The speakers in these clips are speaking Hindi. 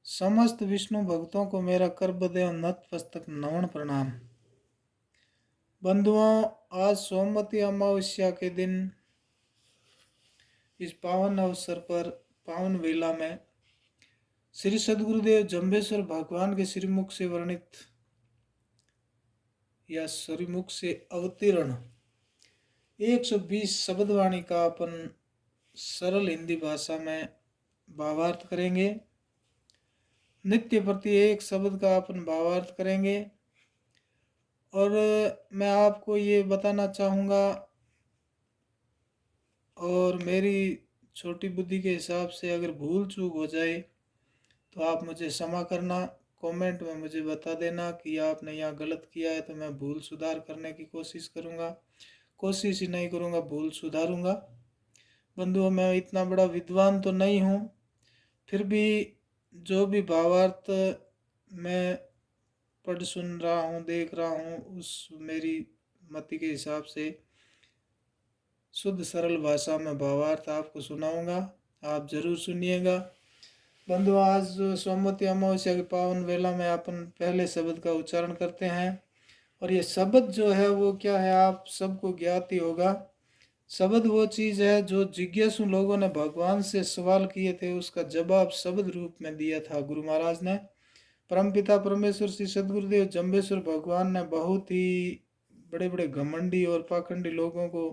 समस्त विष्णु भक्तों को मेरा करबद्ध नतमस्तक नमन प्रणाम। बंधुओं, आज सोमवती अमावस्या के दिन इस पावन अवसर पर पावन वेला में श्री सद्गुरुदेव जम्बेश्वर भगवान के श्रीमुख से वर्णित या श्रीमुख से अवतीर्ण 120 शब्दवाणी का अपन सरल हिंदी भाषा में भावार्थ करेंगे। नित्य प्रति एक शब्द का अपन भावार्थ करेंगे और मैं आपको ये बताना चाहूँगा और मेरी छोटी बुद्धि के हिसाब से अगर भूल चूक हो जाए तो आप मुझे क्षमा करना। कमेंट में मुझे बता देना कि आपने यहाँ गलत किया है, तो मैं भूल सुधार करने की कोशिश करूँगा। कोशिश ही नहीं करूँगा, भूल सुधारूँगा। बंधुओं, मैं इतना बड़ा विद्वान तो नहीं हूँ, फिर भी जो भी भावार्थ मैं पढ़ सुन रहा हूँ, देख रहा हूँ, उस मेरी मति के हिसाब से शुद्ध सरल भाषा में भावार्थ आपको सुनाऊंगा। आप जरूर सुनिएगा। बंधु, आज सोमवती अमावस्या की पावन वेला में अपन पहले शब्द का उच्चारण करते हैं और ये शब्द जो है वो क्या है, आप सबको ज्ञात ही होगा। शब्द वो चीज़ है जो जिज्ञासु लोगों ने भगवान से सवाल किए थे, उसका जवाब शब्द रूप में दिया था गुरु महाराज ने। परमपिता परमेश्वर श्री सद्गुरुदेव जम्बेश्वर भगवान ने बहुत ही बड़े बड़े घमंडी और पाखंडी लोगों को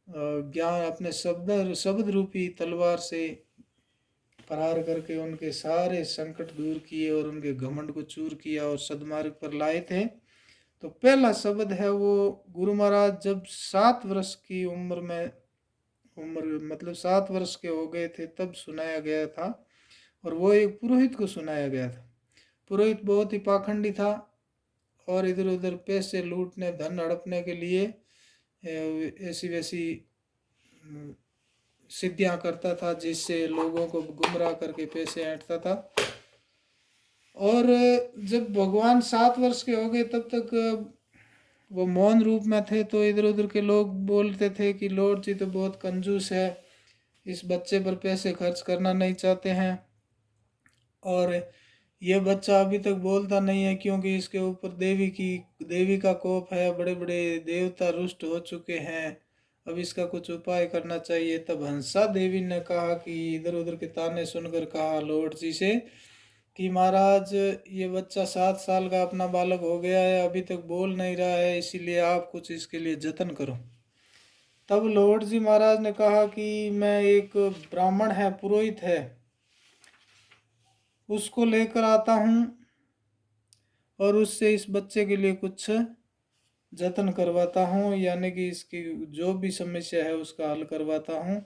ज्ञान अपने शब्द रूपी तलवार से प्रहार करके उनके सारे संकट दूर किए और उनके घमंड को चूर किया और सदमार्ग पर लाए थे। तो पहला शब्द है वो गुरु महाराज जब 7 वर्ष की उम्र मतलब 7 वर्ष के हो गए थे तब सुनाया गया था और वो एक पुरोहित को सुनाया गया था। पुरोहित बहुत ही पाखंडी था और इधर उधर पैसे लूटने, धन हड़पने के लिए ऐसी वैसी सिद्धियां करता था, जिससे लोगों को गुमराह करके पैसे ऐंठता था। और जब भगवान 7 वर्ष के हो गए तब तक वो मौन रूप में थे, तो इधर उधर के लोग बोलते थे कि लॉर्ड जी तो बहुत कंजूस है, इस बच्चे पर पैसे खर्च करना नहीं चाहते हैं और यह बच्चा अभी तक बोलता नहीं है क्योंकि इसके ऊपर देवी का कोप है, बड़े बड़े देवता रुष्ट हो चुके हैं, अब इसका कुछ उपाय करना चाहिए। तब हंसा देवी ने कहा कि इधर उधर के ताने सुनकर कहा लॉर्ड जी से कि महाराज ये बच्चा 7 साल का अपना बालक हो गया है, अभी तक बोल नहीं रहा है, इसीलिए आप कुछ इसके लिए जतन करो। तब लॉर्ड जी महाराज ने कहा कि मैं एक ब्राह्मण है, पुरोहित है, उसको लेकर आता हूँ और उससे इस बच्चे के लिए कुछ जतन करवाता हूँ, यानी कि इसकी जो भी समस्या है उसका हल करवाता हूँ।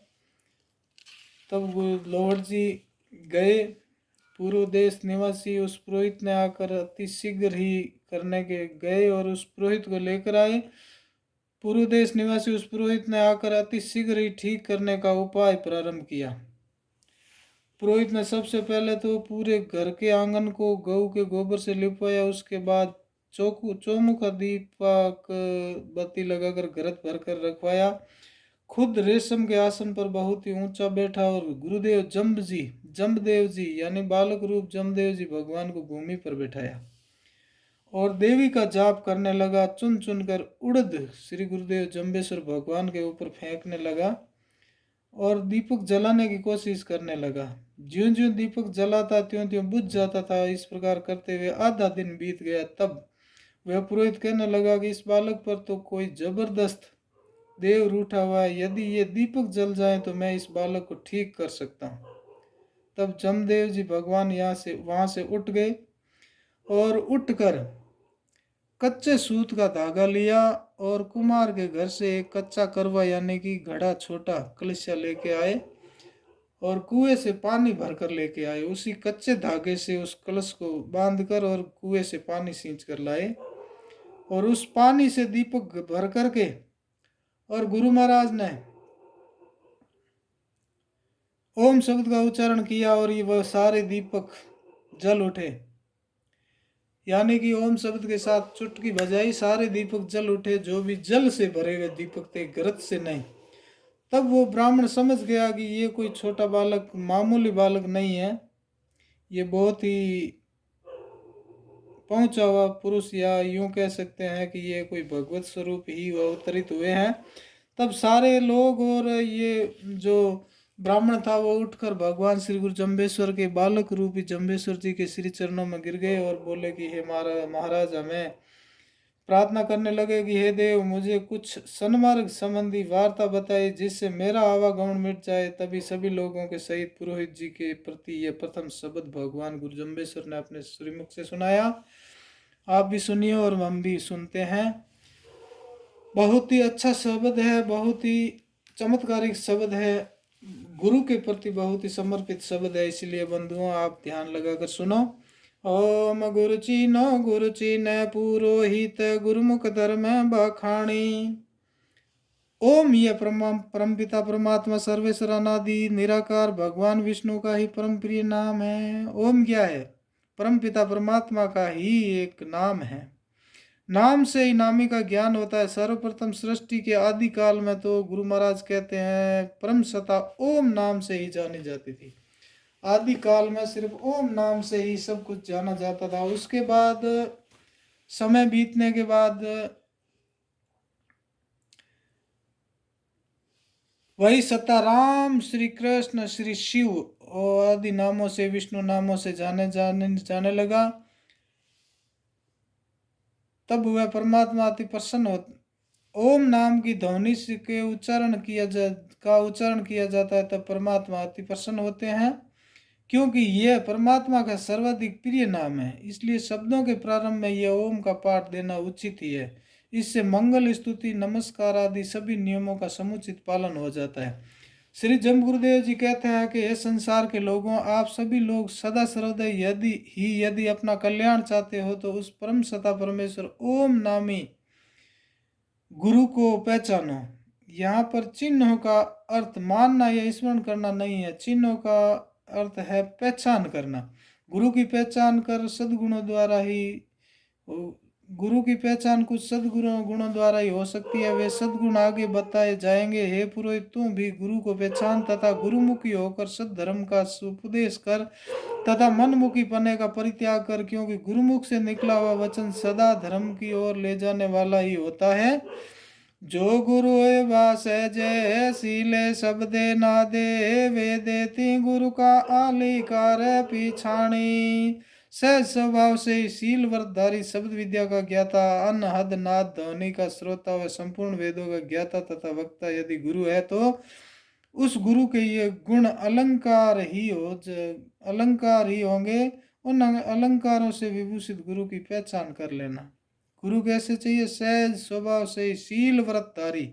तब लॉर्ड जी गए। पूर्व देश निवासी उस पुरोहित ने आकर अति शीघ्र ही करने के गए और उस पुरोहित को लेकर आए। पूर्व देश निवासी उस पुरोहित ने आकर अति शीघ्र ही ठीक करने का उपाय प्रारंभ किया। पुरोहित ने सबसे पहले तो पूरे घर के आंगन को गऊ के गोबर से लिपवाया, उसके बाद चौमुखा दीपक बत्ती लगाकर घृत भरकर रखवाया। खुद रेशम के आसन पर बहुत ही ऊंचा बैठा और गुरुदेव जम्बदेव जी यानी बालक रूप जमदेव जी भगवान को भूमि पर बैठाया और देवी का जाप करने लगा। चुन चुन कर उड़द श्री गुरुदेव जम्बेश्वर भगवान के ऊपर फेंकने लगा और दीपक जलाने की कोशिश करने लगा। ज्यों ज्यों दीपक जलाता त्यों त्यों बुझ जाता था। इस प्रकार करते हुए आधा दिन बीत गया। तब वह पुरोहित कहने लगा कि इस बालक पर तो कोई जबरदस्त देव रूठा हुआ है, यदि ये दीपक जल जाए तो मैं इस बालक को ठीक कर सकता हूँ। तब जमदेव जी भगवान वहां से उठ गए और उठकर कच्चे सूत का धागा लिया और कुमार के घर से एक कच्चा करवा यानी कि घड़ा छोटा कलशा लेके आए और कुएं से पानी भरकर लेके आए। उसी कच्चे धागे से उस कलश को बांधकर और कुएं से पानी सींच कर लाए और उस पानी से दीपक भर करके और गुरु महाराज ने ओम शब्द का उच्चारण किया और ये वह सारे दीपक जल उठे, यानी कि ओम शब्द के साथ चुटकी बजाई, सारे दीपक जल उठे। जो भी जल से भरे हुए दीपक थे, घृत से नहीं। तब वो ब्राह्मण समझ गया कि ये कोई छोटा बालक, मामूली बालक नहीं है, ये बहुत ही पहुंचा हुआ पुरुष, या यूं कह सकते हैं कि ये कोई भगवत स्वरूप ही अवतरित हुए हैं। तब सारे लोग और ये जो ब्राह्मण था वो उठकर भगवान श्री गुरु जम्बेश्वर के बालक रूपी जम्बेश्वर जी के श्री चरणों में गिर गए और बोले कि हे महाराज, हमें प्रार्थना करने लगे कि हे देव, मुझे कुछ सन्मार्ग संबंधी वार्ता बताई जिससे मेरा आवागमन मिट जाए। तभी सभी लोगों के सहित पुरोहित जी के प्रति यह प्रथम शब्द भगवान गुरु जम्बेश्वर ने अपने श्रीमुख से सुनाया। आप भी सुनिए और हम भी सुनते हैं। बहुत ही अच्छा शब्द है, बहुत ही चमत्कारिक शब्द है, गुरु के प्रति बहुत ही समर्पित शब्द है। इसलिए बंधुओं, आप ध्यान लगाकर सुनो। ओम गुरु चीन पुरोहित गुरुमुख धर्म बखाणी। ओम यह परम पिता परमात्मा सर्वेश्वर अनादि निराकार भगवान विष्णु का ही परम प्रिय नाम है। ओम क्या है? परम पिता परमात्मा का ही एक नाम है। नाम से ही नामी का ज्ञान होता है। सर्वप्रथम सृष्टि के आदि काल में तो गुरु महाराज कहते हैं परम सत्ता ओम नाम से ही जानी जाती थी। आदि काल में सिर्फ ओम नाम से ही सब कुछ जाना जाता था। उसके बाद समय बीतने के बाद वही सत्ता राम, श्री कृष्ण, श्री शिव और आदि नामों से, विष्णु नामों से जाने लगा। तब वह परमात्मा अति प्रसन्न हो। ओम नाम की ध्वनि के उच्चारण किया जाता है, तब परमात्मा अति प्रसन्न होते हैं, क्योंकि यह परमात्मा का सर्वाधिक प्रिय नाम है। इसलिए शब्दों के प्रारंभ में यह ओम का पाठ देना उचित ही है। इससे मंगल, स्तुति, नमस्कार आदि सभी नियमों का समुचित पालन हो जाता है। श्री जम गुरुदेव जी कहते हैं कि हे संसार के लोगों, आप सभी लोग सदा सर्वदा यदि अपना कल्याण चाहते हो तो उस परम सत्ता परमेश्वर ओम नामी गुरु को पहचानो। यहाँ पर चिन्हों का अर्थ मानना या स्मरण करना नहीं है। चिन्हों का अर्थ है पहचान करना। गुरु की पहचान कर सद्गुणों द्वारा ही गुरु की पहचान कुछ सद्गुणों द्वारा ही हो सकती है। वे सद्गुण आगे बताए जाएंगे। हे पुरोहित, तुम भी गुरु को पहचान तथा गुरुमुखी होकर सद्धर्म का उपदेश कर तथा मनमुखी पने का परित्याग कर, क्योंकि गुरुमुख से निकला हुआ वचन सदा धर्म की ओर ले जाने वाला ही होता है। जो गुरु वास जय सीले शब्दे नादे वेदे ती गुरु का आलिकार पिछाणी। सहज स्वभाव से शील व्रतधारी, शब्द विद्या का ज्ञाता, अनहद नाद ध्वनि का श्रोता व संपूर्ण वेदों का ज्ञाता तथा वक्ता यदि गुरु है तो उस गुरु के ये गुण अलंकार ही होंगे। उन अलंकारों से विभूषित गुरु की पहचान कर लेना। गुरु कैसे चाहिए? सहज स्वभाव से शील व्रतधारी,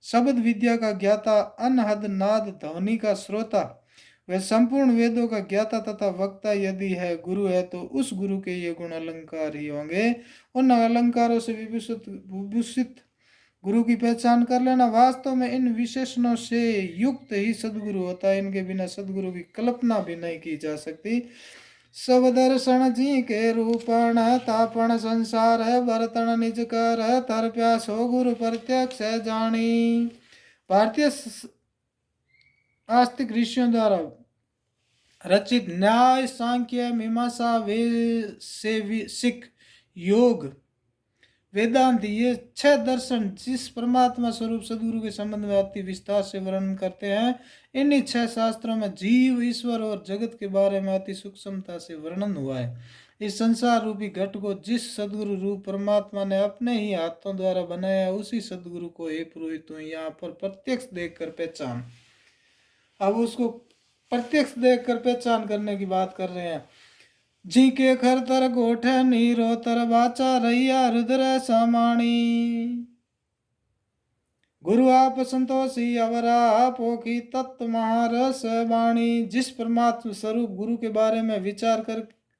शब्द विद्या का ज्ञाता, अनहद नाद ध्वनि का श्रोता, वह संपूर्ण वेदों का ज्ञाता तथा वक्ता यदि है गुरु है तो उस गुरु के ये गुण अलंकार ही होंगे। उन अलंकारों से विभूषित गुरु की पहचान कर लेना। वास्तव में इन विशेषणों से युक्त ही सदगुरु होता है। इनके बिना सदगुरु की कल्पना भी नहीं की जा सकती। सब दर्शन जी के रूपण तापण संसार बर्तन निज कर तर प्यास हो गुरु प्रत्यक्ष जानी। भारतीय आस्तिक ऋषियों द्वारा रचित न्याय, सांख्य, मीमांसा, सिख, योग, वेदांत, ये 6 दर्शन जिस परमात्मा स्वरूप सदगुरु के संबंध में अति विस्तार से वर्णन करते हैं, इन्हीं 6 शास्त्रों में जीव, ईश्वर और जगत के बारे में अति सूक्ष्मता से वर्णन हुआ है। इस संसार रूपी घट को जिस सदगुरु रूप परमात्मा ने अपने ही हाथों द्वारा बनाया, उसी सदगुरु को हे पुरोहित यहाँ पर प्रत्यक्ष देखकर पहचान। अब उसको प्रत्यक्ष देखकर पहचान करने की बात कर रहे हैं। जी के खर तर गोठ नीरो तर बाचा रैया रुद्र समाणी। गुरु आप संतोषी अवरा पोखी तत्व महारस वाणी। जिस परमात्मा स्वरूप गुरु के बारे में विचार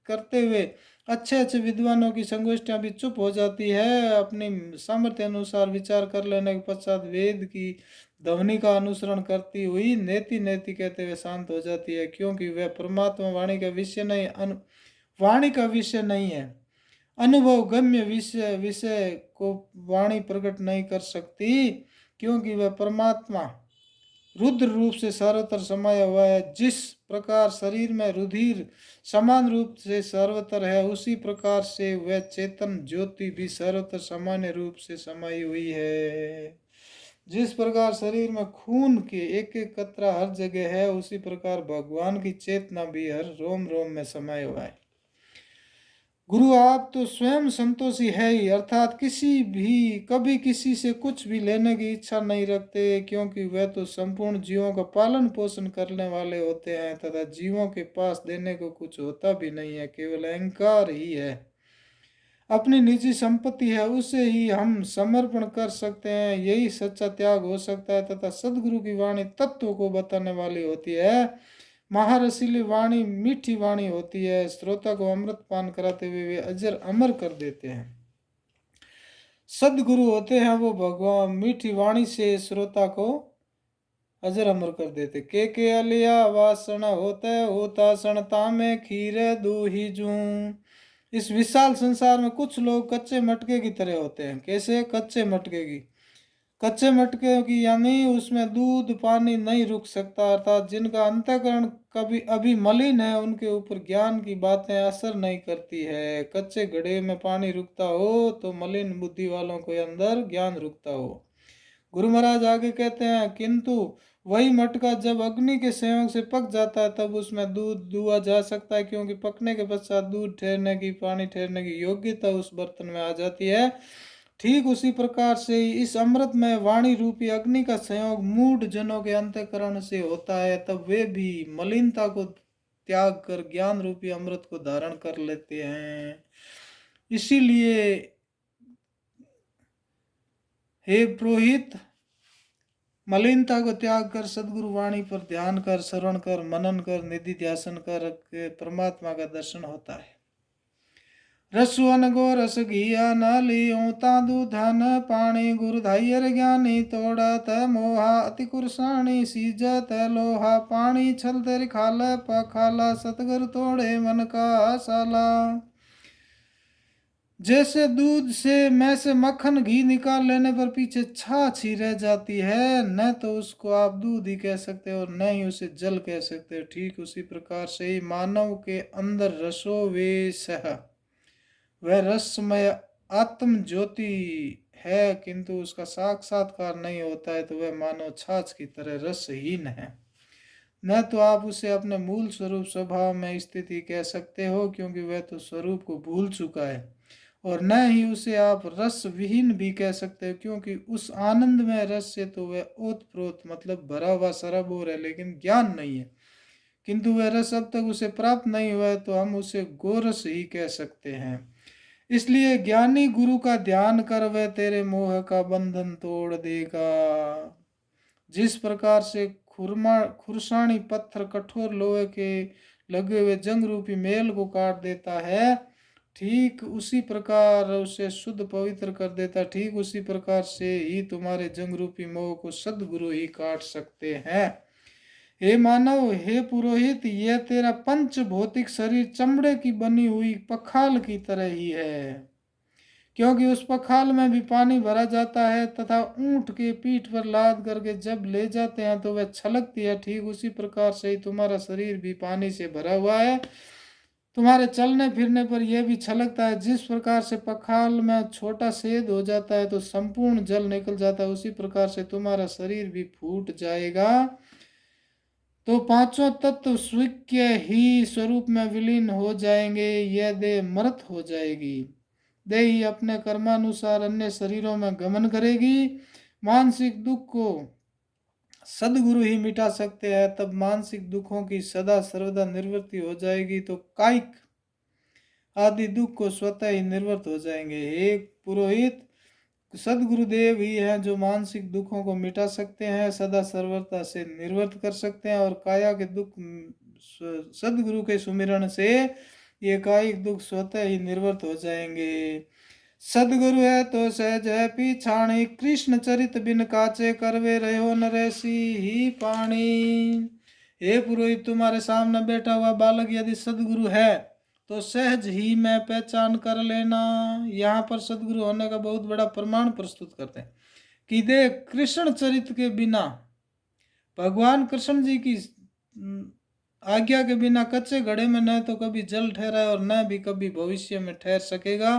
करते हुए अच्छे अच्छे विद्वानों की संगोष्ठियां भी चुप हो जाती है, अपनी सामर्थ्य अनुसार विचार कर लेने के पश्चात वेद की ध्वनि का अनुसरण करती हुई नेति नेति कहते हुए शांत हो जाती है, क्योंकि वह परमात्मा वाणी का विषय नहीं है। अनुभव गम्य विषय को वाणी प्रकट नहीं कर सकती, क्योंकि वह परमात्मा रुद्र रूप से सर्वत्र समाया हुआ है। जिस प्रकार शरीर में रुधिर समान रूप से सर्वत्र है, उसी प्रकार से वह चेतन ज्योति भी सर्वत्र सामान्य रूप से समाई हुई है। जिस प्रकार शरीर में खून के एक एक कतरा हर जगह है, उसी प्रकार भगवान की चेतना भी हर रोम रोम में समाया हुआ है। गुरु आप तो स्वयं संतोषी है ही, अर्थात कभी किसी से कुछ भी लेने की इच्छा नहीं रखते, क्योंकि वह तो संपूर्ण जीवों का पालन पोषण करने वाले होते हैं तथा जीवों के पास देने को कुछ होता भी नहीं है, केवल अहंकार ही है। अपनी निजी संपत्ति है, उसे ही हम समर्पण कर सकते हैं, यही सच्चा त्याग हो सकता है। तथा सदगुरु की वाणी तत्व को बताने वाली होती है। महारसीली वाणी मीठी वाणी होती है, श्रोता को अमृत पान कराते हुए वे अजर अमर कर देते हैं। सदगुरु होते हैं वो भगवान, मीठी वाणी से श्रोता को अजर अमर कर देते। के अलिया वासण होता सणता में खीर दूही जूं। इस विशाल संसार में कुछ लोग कच्चे मटके की तरह होते हैं। कैसे? कच्चे मटके की यानी उसमें दूध पानी नहीं रुक सकता, अर्थात जिनका अंतःकरण कभी अभी मलिन है, उनके ऊपर ज्ञान की बातें असर नहीं करती है। कच्चे घड़े में पानी रुकता हो तो मलिन बुद्धि वालों के अंदर ज्ञान रुकता हो। गुरु महाराज आगे कहते हैं, किंतु वही मटका जब अग्नि के संयोग से पक जाता है, तब उसमें दूध दुआ जा सकता है, क्योंकि पकने के पश्चात दूध ठहरने की, पानी ठहरने की योग्यता उस बर्तन में आ जाती है। ठीक उसी प्रकार से इस अमृत में वाणी रूपी अग्नि का संयोग मूढ़ जनों के अंतःकरण से होता है, तब वे भी मलिनता को त्याग कर ज्ञान रूपी अमृत को धारण कर लेते हैं। इसीलिए हे पुरोहित, मलिनता को त्याग कर सदगुरु वाणी पर ध्यान कर, श्रवण कर, मनन कर, निधि ध्यासन कर परमात्मा का दर्शन होता है। रसवन गो रस घिया न लियो तादु धन पाणी, गुरु धायर ज्ञानी तोड़त मोहा अति कुरसाणी, सीजत लोहा पानी छल तेरी खाल पखाला, सतगुरु तोड़े मन का साला। जैसे दूध से मक्खन घी निकाल लेने पर पीछे छाछ ही रह जाती है, न तो उसको आप दूध ही कह सकते हो, न ही उसे जल कह सकते हो, ठीक उसी प्रकार से ही मानव के अंदर रसोवेश है, वह रसमय आत्म ज्योति है, किंतु उसका साक्षात्कार नहीं होता है, तो वह मानव छाछ की तरह रसहीन है। न तो आप उसे अपने मूल स्वरूप स्वभाव में स्थिति कह सकते हो, क्योंकि वह तो स्वरूप को भूल चुका है, और न ही उसे आप रस विहीन भी कह सकते हो, क्योंकि उस आनंद में रस से तो वह ओतप्रोत मतलब भरा हुआ सराबोर है, लेकिन ज्ञान नहीं है। किंतु वह रस अब तक उसे प्राप्त नहीं हुआ है, तो हम उसे गोरस ही कह सकते हैं। इसलिए ज्ञानी गुरु का ध्यान कर, वह तेरे मोह का बंधन तोड़ देगा। जिस प्रकार से खुरसानी पत्थर कठोर लोहे के लगे हुए जंग रूपी मेल को काट देता है, ठीक उसी प्रकार उसे शुद्ध पवित्र कर देता, ठीक उसी प्रकार से ही तुम्हारे जंग रूपी मोह को सद्गुरु ही काट सकते हैं। हे मानव, हे पुरोहित, यह तेरा पंच भौतिक शरीर चमड़े की बनी हुई पखाल की तरह ही है, क्योंकि उस पखाल में भी पानी भरा जाता है तथा ऊंट के पीठ पर लाद करके जब ले जाते हैं तो वह छलकती है। ठीक उसी प्रकार से ही तुम्हारा शरीर भी पानी से भरा हुआ है, तुम्हारे चलने फिरने पर यह भी छलकता है। जिस प्रकार से पखाल में छोटा छेद हो जाता है तो संपूर्ण जल निकल जाता है, उसी प्रकार से तुम्हारा शरीर भी फूट जाएगा, तो पांचों तत्व स्वीक्य ही स्वरूप में विलीन हो जाएंगे। यह देह मृत हो जाएगी, देह ही अपने कर्मानुसार अन्य शरीरों में गमन करेगी। मानसिक दुख को सदगुरु ही मिटा सकते हैं, तब मानसिक दुखों की सदा सर्वदा निवृत्ति हो जाएगी, तो कायिक आदि दुख को स्वतः ही निवृत्त हो जाएंगे। हे पुरोहित, सदगुरुदेव ही हैं जो मानसिक दुखों को मिटा सकते हैं, सदा सर्वदा से निवृत्त कर सकते हैं, और काया के दुख सदगुरु के सुमिरन से ये कायिक दुख स्वतः ही निवृत्त हो जाएंगे। सदगुरु है तो सहज है पीछाणी, कृष्ण चरित बिन काचे करवे रहो नरेसी ही पाणी। हे पुरोहित, तुम्हारे सामने बैठा हुआ बालक यदि सदगुरु है तो सहज ही में पहचान कर लेना। यहाँ पर सदगुरु होने का बहुत बड़ा प्रमाण प्रस्तुत करते हैं कि देख, कृष्ण चरित के बिना भगवान कृष्ण जी की आज्ञा के बिना कच्चे घड़े में न तो कभी जल ठहरा है और न भी कभी भविष्य में ठहर सकेगा।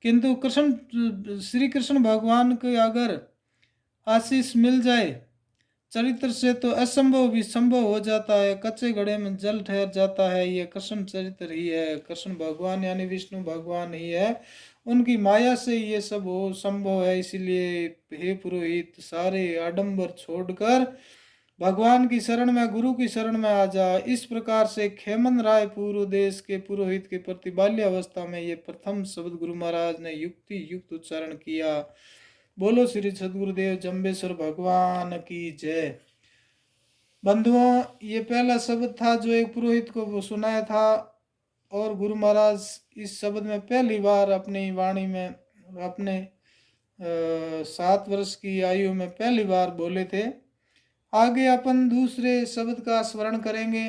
किंतु कृष्ण श्री कृष्ण भगवान के अगर आशीष मिल जाए चरित्र से तो असंभव भी संभव हो जाता है, कच्चे घड़े में जल ठहर जाता है। ये कृष्ण चरित्र ही है, कृष्ण भगवान यानी विष्णु भगवान ही है, उनकी माया से ये सब हो संभव है। इसीलिए हे पुरोहित, सारे आडंबर छोड़कर भगवान की शरण में, गुरु की शरण में आ जा। इस प्रकार से खेमन राय पूर्व देश के पुरोहित के प्रति बाल्यावस्था में ये प्रथम शब्द गुरु महाराज ने युक्ति युक्त उच्चारण किया। बोलो श्री सदगुरुदेव जम्बेश्वर भगवान की जय। बंधुओं, ये पहला शब्द था जो एक पुरोहित को वो सुनाया था, और गुरु महाराज इस शब्द में पहली बार अपनी वाणी में अपने 7 वर्ष की आयु में पहली बार बोले थे। आगे अपन दूसरे शब्द का स्मरण करेंगे,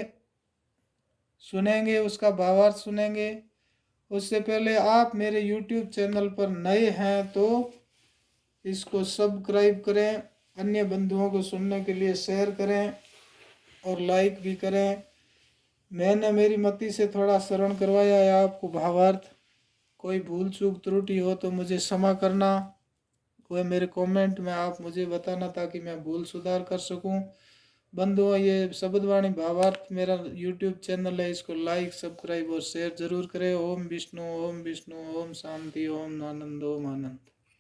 सुनेंगे, उसका भावार्थ सुनेंगे। उससे पहले आप मेरे YouTube चैनल पर नए हैं तो इसको सब्सक्राइब करें, अन्य बंधुओं को सुनने के लिए शेयर करें और लाइक भी करें। मैंने मेरी मति से थोड़ा श्रवण करवाया है आपको भावार्थ। कोई भूल चूक त्रुटि हो तो मुझे क्षमा करना, कोई मेरे कमेंट में आप मुझे बताना ताकि मैं भूल सुधार कर सकूं। बंधुओं, ये शब्दवाणी भावार्थ मेरा YouTube चैनल है, इसको लाइक सब्सक्राइब और शेयर जरूर करें। ओम विष्णु, ओम विष्णु, ओम शांति, ओम आनंद, ओम आनंद।